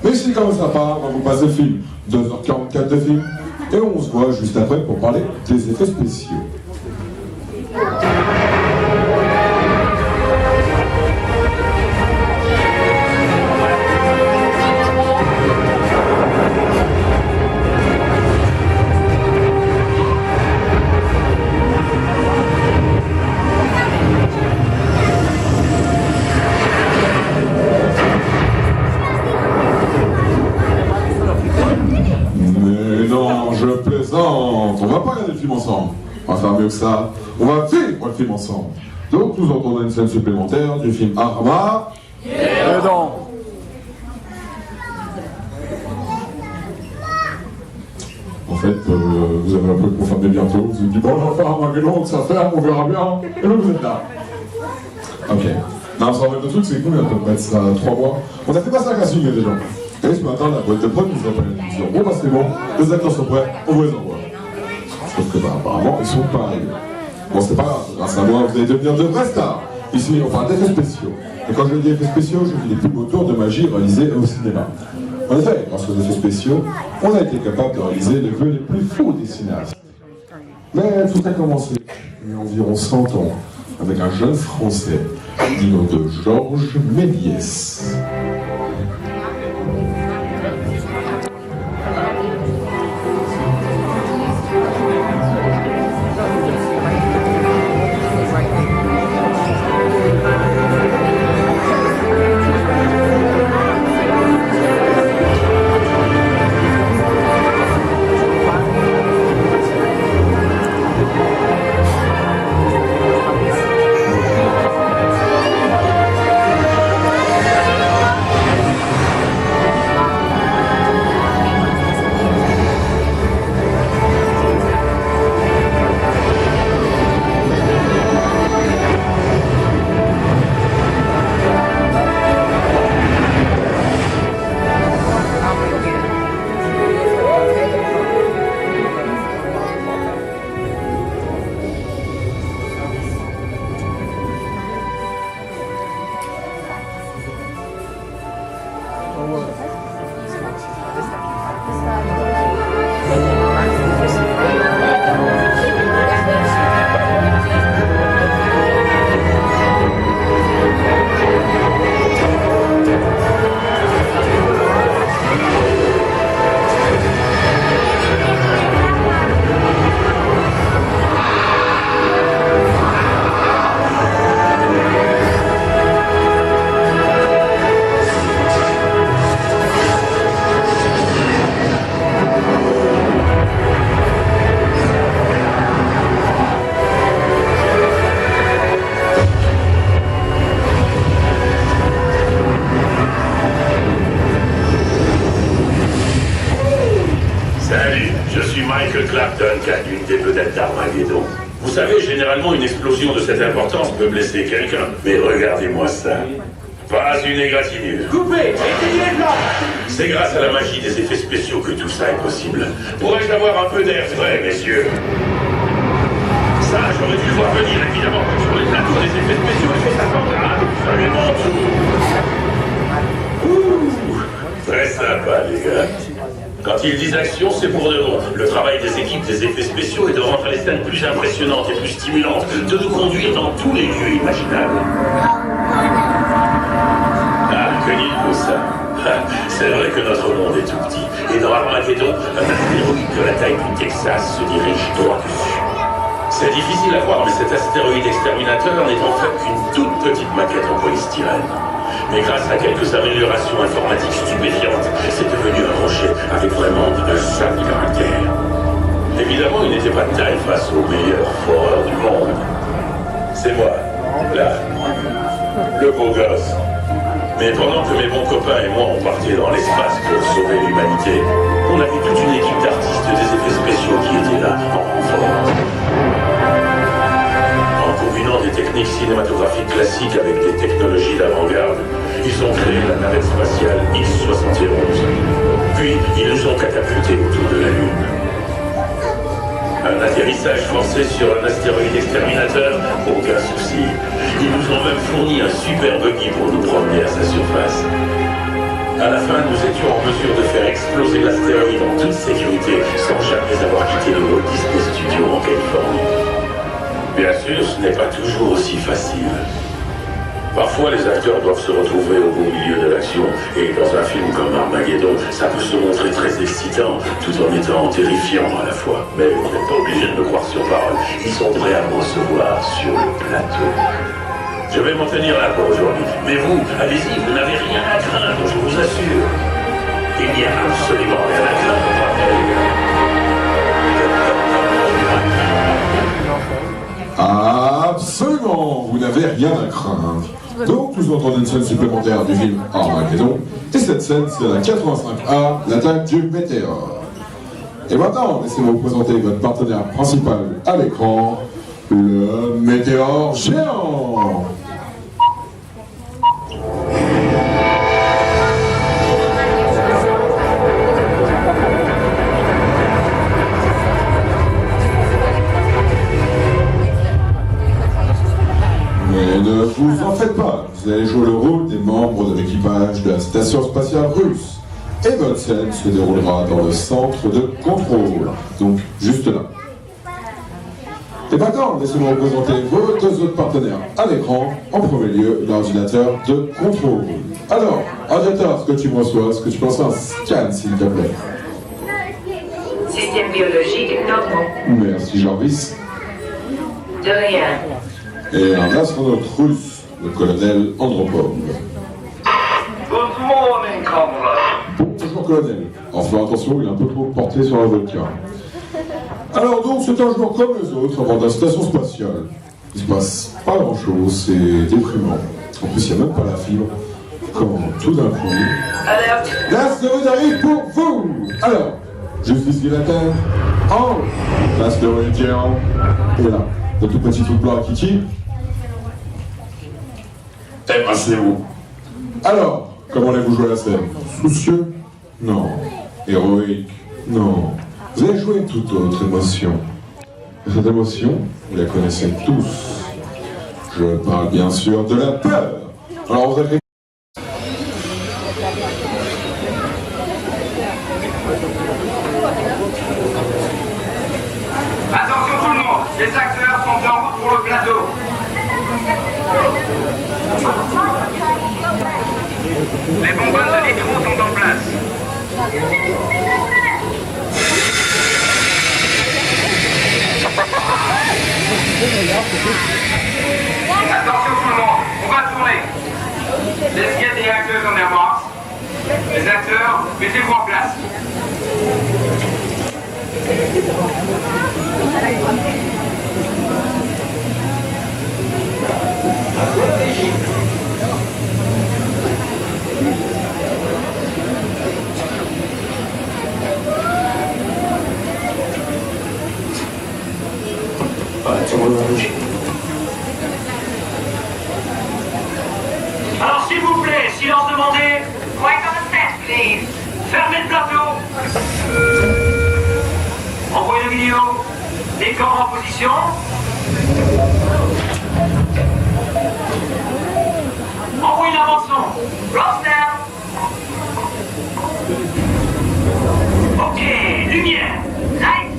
Mais si comme ça part, on va vous passer le film. 2h44 de film. Et on se voit juste après pour parler des effets spéciaux. Je plaisante, on va pas regarder le film ensemble, on va faire mieux que ça, on va vivre le film ensemble. Donc nous entendons une scène supplémentaire du film Arma. En fait, vous avez un peu confirmé bientôt, vous vous dites bon, on va faire Armageddon, que ça ferme, on verra bien, et là vous êtes là. Ok. Non, ça en fait le truc, c'est cool, on peut mettre ça 3 mois. On a fait pas ça à casser déjà. Et ce matin, la boîte de prod nous appelle et nous dit bon bah c'est bon, les acteurs sont prêts, on vous les envoie. Sauf que bah apparemment ils sont pas arrivés. Bon c'est pas grave, grâce à moi vous allez devenir de vrais stars. Ici on parle d'effets spéciaux. Et quand je dis effets spéciaux, je dis les plus beaux tours de magie réalisés au cinéma. En effet, grâce aux effets spéciaux, on a été capable de réaliser les vœux les plus fous des cinéastes. Mais tout a commencé il y a environ 100 ans avec un jeune Français du nom de Georges Méliès. généralement, une explosion de cette importance peut blesser quelqu'un. Mais regardez-moi ça. Pas une égratignure. Coupez! Éteignez là! C'est grâce à la magie des effets spéciaux que tout ça est possible. Pourrais-je avoir un peu d'air frais, messieurs? Ça, j'aurais dû le voir venir, évidemment. Sur les plateaux des effets spéciaux, il faut s'attendre à absolument tout. Ouh, très sympa, les gars. Quand ils disent action, c'est pour de bon. Le travail des équipes des effets spéciaux est de rendre les scènes plus impressionnantes et plus stimulantes, de nous conduire dans tous les lieux imaginables. Ah, que dit ça? C'est vrai que notre monde est tout petit. Et dans Armageddon, un astéroïde de la taille du Texas se dirige droit dessus. C'est difficile à voir, mais cet astéroïde exterminateur n'est en fait qu'une toute petite maquette en polystyrène. Mais grâce à quelques améliorations informatiques stupéfiantes, c'est devenu un rocher avec vraiment un sale caractère. Évidemment, il n'était pas de taille face au meilleur foreur du monde. C'est moi, là, le beau gosse. Mais pendant que mes bons copains et moi on partait dans l'espace pour sauver l'humanité, on avait toute une équipe d'artistes des effets spéciaux qui étaient là, en renfort. En combinant des techniques cinématographiques classiques avec des technologies d'avant-garde, ils ont créé la navette spatiale X-71. Puis, ils nous ont catapultés autour de la Lune. Un atterrissage forcé sur un astéroïde exterminateur, aucun souci. Ils nous ont même fourni un super buggy pour nous promener à sa surface. À la fin, nous étions en mesure de faire exploser l'astéroïde en toute sécurité, sans jamais avoir quitté le Walt Disney Studio en Californie. Bien sûr, ce n'est pas toujours aussi facile. Parfois, les acteurs doivent se retrouver au beau milieu de l'action, et dans un film comme Armageddon, ça peut se montrer très excitant, tout en étant terrifiant à la fois. Mais vous n'êtes pas obligé de me croire sur parole. Ils sont prêts à me recevoir sur le plateau. Je vais m'en tenir là pour aujourd'hui. Mais vous, allez-y, vous n'avez rien à craindre, je vous assure. Il n'y a absolument rien à craindre. Absolument, vous n'avez rien à craindre. Donc, vous entendez une scène supplémentaire du film Armageddon, et cette scène, c'est la 85A, l'attaque du météore. Et maintenant, laissez-moi vous présenter votre partenaire principal à l'écran, le météore géant. Mais ne vous en faites pas, vous allez jouer le rôle des membres de l'équipage de la station spatiale russe. Et votre scène se déroulera dans le centre de contrôle, donc juste là. Et maintenant, laissez-moi vous présenter vos deux autres partenaires à l'écran. En premier lieu, l'ordinateur de contrôle. Alors, ordinateur, ce que tu me reçois, ce que tu penses à un scan, s'il te plaît. Système biologique normaux. Merci, Jarvis. De rien. Et un astronaute russe, le colonel Andropov. Good morning, comrade. Bonjour, colonel. Enfin, attention, il est un peu trop porté sur la vodka. Alors donc, c'est un jour comme les autres avant de la station spatiale. Il se passe pas grand-chose, c'est déprimant. En plus, il n'y a même pas la fibre. Quand tout d'un coup... Alerte. L'astéroïde arrive pour vous. Alors, juste ici la Terre, en l'astéroïde géant, et là, le tout petit truc blanc qui tire. Eh ben, c'est vous. Alors, comment allez-vous jouer la scène? Soucieux? Non. Héroïque? Non. Vous allez jouer une toute autre émotion. Et cette émotion, vous la connaissez tous. Je parle bien sûr de la peur. Alors vous avez... Attention tout le monde, les acteurs sont en route pour le plateau. Les bonbonnes de nitro sont en place. Attention tout le monde, on va tourner. Let's get the actors on their marks. Les acteurs, mettez-vous en place. Attends, Silence demandé. Quiet on the set, please. Fermez le plateau. Envoyez la vidéo. Décor en position. Envoyez la bande-son. Rolls down. Ok, lumière. Lights.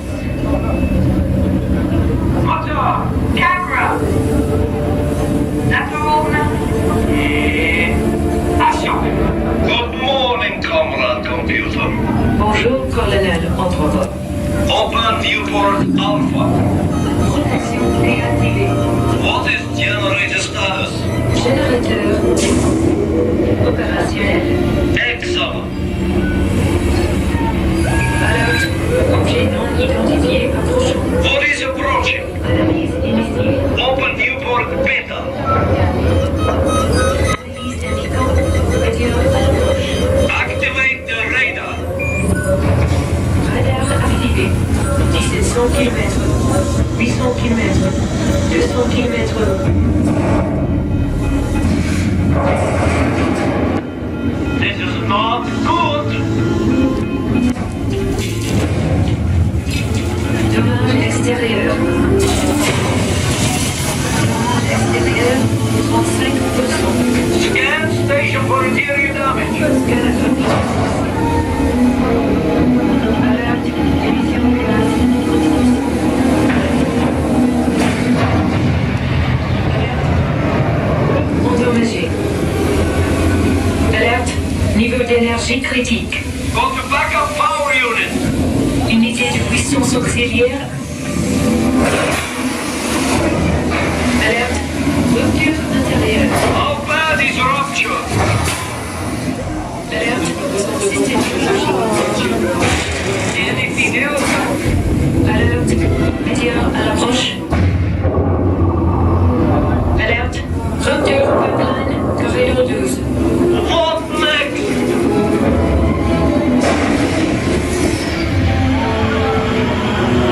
Moteur. Camera. La tourne. Et action. Good morning, comrade computer. Bonjour, colonel Anthropode. Open viewport Alpha. Protection déactivée. What is generator status? Générateur opérationnel. Excellent. Alerte. Objet non identifié approchant. What is approaching? Analyse initiée. Open viewport Beta. Analyse indiquant météo à l'approche. Activate the radar. Radar activé. 1700 km. 800 km. 200 km. This is not good. Dommage extérieur. Dommage extérieur. 35%. Scan station for interior damage. Scan atomique. Alerte. Émission de gaz. Alerte. Endommagé. Alerte. Niveau d'énergie critique. Go to backup power unit. Unité de puissance auxiliaire. Alerte. Rupture intérieure. How bad is rupture? Alerte. Système Anything else? Alerte. Météo à l'approche. Alerte. Rupture pipeline. Corridor 12. What next?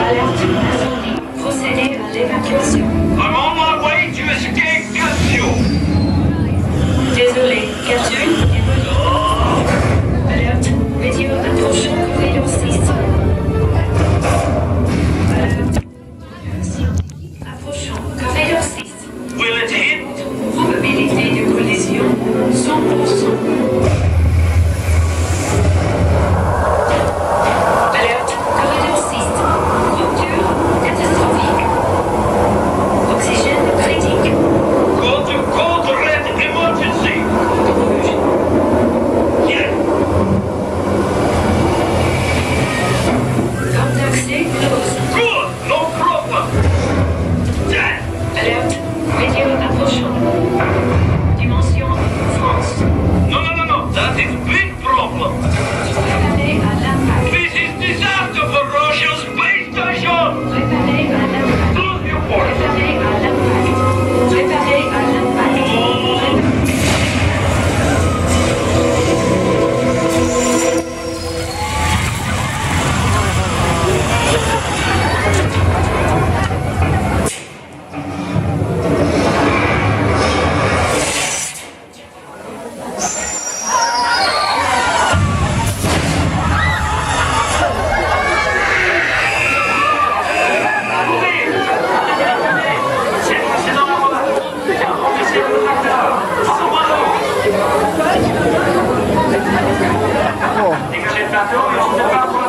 Alerte. Incendie. Procédez à l'évacuation. I'm on my way to escape capsule. Désolé. Capsule évolue. Alerte. Météo approchant corridor 6. Alerte. Approchant corridor 6. Will it hit? Probabilité de collision 100%. Alerte, corridor 6. Rupture catastrophique. Oxygène critique. Go to code red emergency. Rouge. Yeah. Porte d'accès close. Good. No problem. Yeah. Alerte, météo approchant. Dimension France. No. That is big problem. Préparé à l'impact. This is disaster for Russia's space station. Préparé à l'impact. Close your port. Préparé à l'impact. Préparé à l'impact. C'est dans la voie. Remplissez le tracteur. En bras. Dégagez le plateau et on se prépare pour la